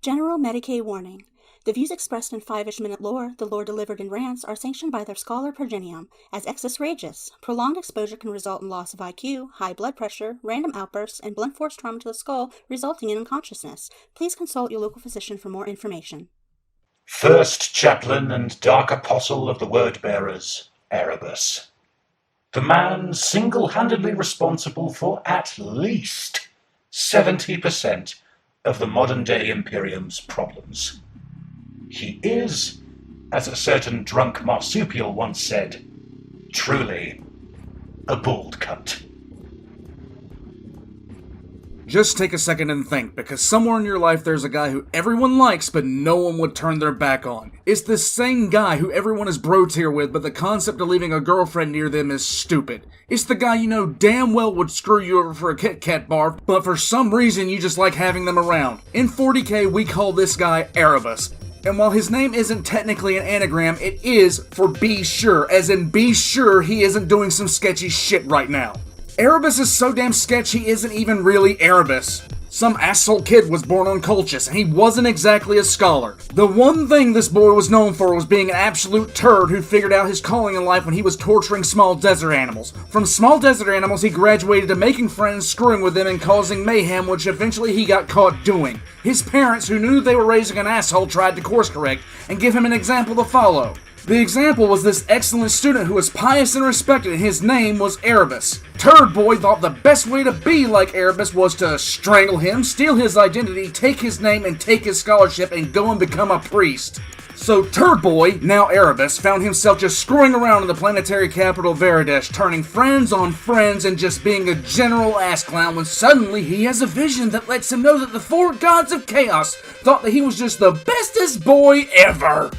General Medicaid warning. The views expressed in 5-ish minute lore, the lore delivered in rants, are sanctioned by their scholar Progenium as excess rageous. Prolonged exposure can result in loss of IQ, high blood pressure, random outbursts, and blunt force trauma to the skull, resulting in unconsciousness. Please consult your local physician for more information. First chaplain and dark apostle of the word-bearers, Erebus. The man single-handedly responsible for at least 70% of the modern-day Imperium's problems. He is, as a certain drunk marsupial once said, truly a bald cunt. Just take a second and think, because somewhere in your life there's a guy who everyone likes but no one would turn their back on. It's the same guy who everyone is bro-tier with, but the concept of leaving a girlfriend near them is stupid. It's the guy you know damn well would screw you over for a Kit Kat bar, but for some reason you just like having them around. In 40k we call this guy Erebus. And while his name isn't technically an anagram, it is for be sure, as in be sure he isn't doing some sketchy shit right now. Erebus is so damn sketchy he isn't even really Erebus. Some asshole kid was born on Colchis, and he wasn't exactly a scholar. The one thing this boy was known for was being an absolute turd who figured out his calling in life when he was torturing small desert animals. From small desert animals, he graduated to making friends, screwing with them, and causing mayhem, which eventually he got caught doing. His parents, who knew they were raising an asshole, tried to course correct and give him an example to follow. The example was this excellent student who was pious and respected, and his name was Erebus. Turd Boy thought the best way to be like Erebus was to strangle him, steal his identity, take his name, and take his scholarship, and go and become a priest. So Turd Boy, now Erebus, found himself just screwing around in the planetary capital Veridesh, turning friends on friends and just being a general ass clown, when suddenly he has a vision that lets him know that the four gods of chaos thought that he was just the bestest boy ever.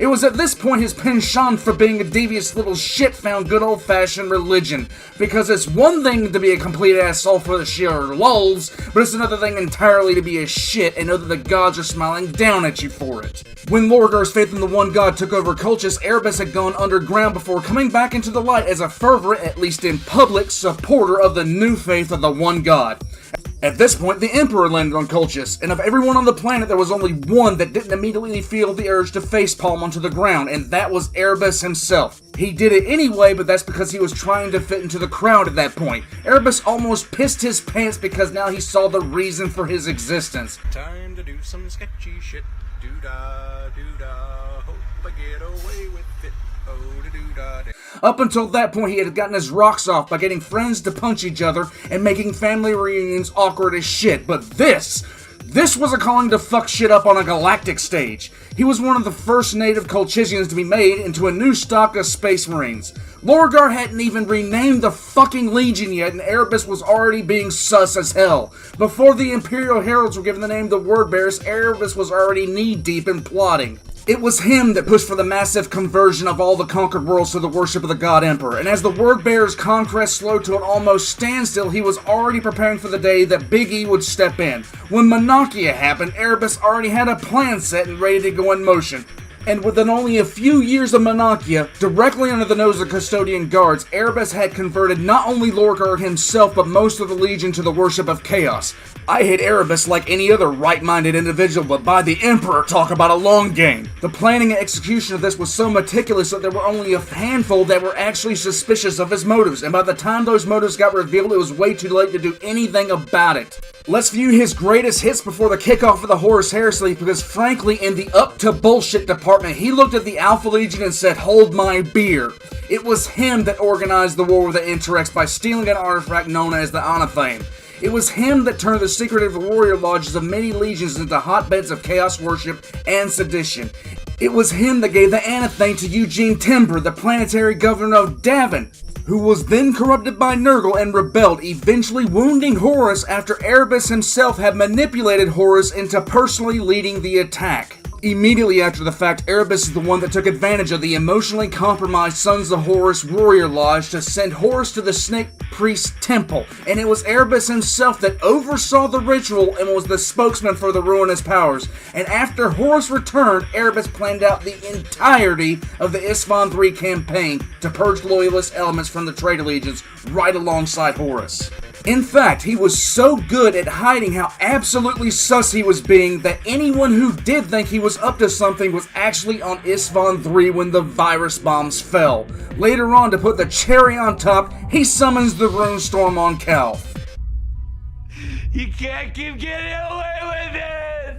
It was at this point his penchant for being a devious little shit found good old-fashioned religion, because it's one thing to be a complete asshole for the sheer lulz, but it's another thing entirely to be a shit and know that the gods are smiling down at you for it. When Lorgar's faith in the one god took over Colchis, Erebus had gone underground before coming back into the light as a fervent, at least in public, supporter of the new faith of the one god. At this point, the Emperor landed on Colchis, and of everyone on the planet, there was only one that didn't immediately feel the urge to facepalm onto the ground, and that was Erebus himself. He did it anyway, but that's because he was trying to fit into the crowd at that point. Erebus almost pissed his pants because now he saw the reason for his existence. Time to do some sketchy shit. Doo-da, doo-da, hope I get away with it. Oh, doo-da, doo. Up until that point, he had gotten his rocks off by getting friends to punch each other and making family reunions awkward as shit. But this was a calling to fuck shit up on a galactic stage. He was one of the first native Colchisians to be made into a new stock of space marines. Lorgar hadn't even renamed the fucking Legion yet, and Erebus was already being sus as hell. Before the Imperial Heralds were given the name the Wordbearers, Erebus was already knee-deep in plotting. It was him that pushed for the massive conversion of all the conquered worlds to the worship of the God Emperor, and as the Wordbearer's conquest slowed to an almost standstill, he was already preparing for the day that Big E would step in. When Monarchia happened, Erebus already had a plan set and ready to go in motion. And within only a few years of Monarchia, directly under the nose of Custodian Guards, Erebus had converted not only Lorgar himself, but most of the Legion to the worship of Chaos. I hate Erebus like any other right-minded individual, but by the Emperor, talk about a long game. The planning and execution of this was so meticulous that there were only a handful that were actually suspicious of his motives, and by the time those motives got revealed, it was way too late to do anything about it. Let's view his greatest hits before the kickoff of the Horus Heresy, because frankly, in the up-to-bullshit department, he looked at the Alpha Legion and said, "Hold my beer." It was him that organized the war with the Interrex by stealing an artifact known as the Anathame. It was him that turned the secretive warrior lodges of many legions into hotbeds of chaos worship and sedition. It was him that gave the Anathame to Eugene Timber, the planetary governor of Davin, who was then corrupted by Nurgle and rebelled, eventually wounding Horus after Erebus himself had manipulated Horus into personally leading the attack. Immediately after the fact, Erebus is the one that took advantage of the emotionally compromised Sons of Horus warrior lodge to send Horus to the Snake Priest Temple, and it was Erebus himself that oversaw the ritual and was the spokesman for the ruinous powers. And after Horus returned, Erebus planned out the entirety of the Isstvan III campaign to purge loyalist elements from the traitor legions right alongside Horus. In fact, he was so good at hiding how absolutely sus he was being that anyone who did think he was up to something was actually on Isvan 3 when the virus bombs fell. Later on, to put the cherry on top, he summons the Runestorm on Cal. You can't keep getting away with it!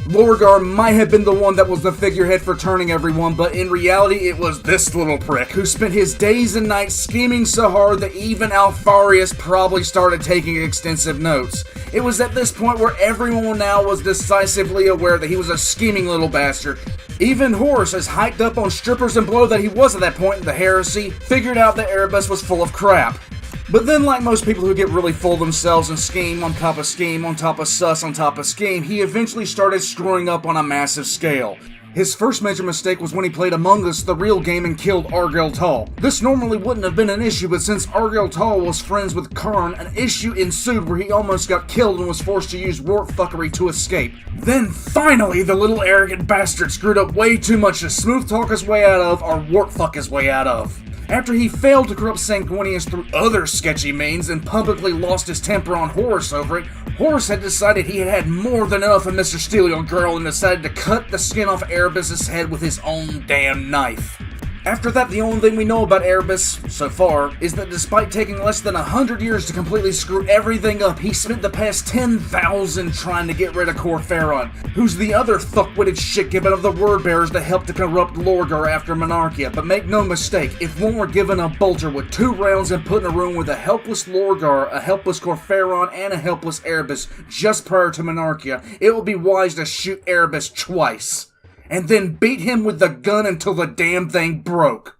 Lorgar might have been the one that was the figurehead for turning everyone, but in reality it was this little prick who spent his days and nights scheming so hard that even Alfarius probably started taking extensive notes. It was at this point where everyone now was decisively aware that he was a scheming little bastard. Even Horus, as hyped up on strippers and blow that he was at that point in the heresy, figured out that Erebus was full of crap. But then, like most people who get really full of themselves and scheme on top of scheme on top of sus on top of scheme, he eventually started screwing up on a massive scale. His first major mistake was when he played Among Us, the real game, and killed Argel Tal. This normally wouldn't have been an issue, but since Argel Tal was friends with Karn, an issue ensued where he almost got killed and was forced to use warp fuckery to escape. Then finally, the little arrogant bastard screwed up way too much to smooth talk his way out of, or warp fuck his way out of. After he failed to corrupt Sanguinius through other sketchy means and publicly lost his temper on Horus over it, Horus had decided he had had more than enough of Mr. Steal Your Girl and decided to cut the skin off Erebus' head with his own damn knife. After that, the only thing we know about Erebus, so far, is that despite taking less than 100 years to completely screw everything up, he spent the past 10,000 trying to get rid of Corferon, who's the other fuck-witted shit-gibbon of the Wordbearers that helped to corrupt Lorgar after Monarchia. But make no mistake, if one were given a bolter with 2 rounds and put in a room with a helpless Lorgar, a helpless Corferon, and a helpless Erebus just prior to Monarchia, it would be wise to shoot Erebus twice. And then beat him with the gun until the damn thing broke.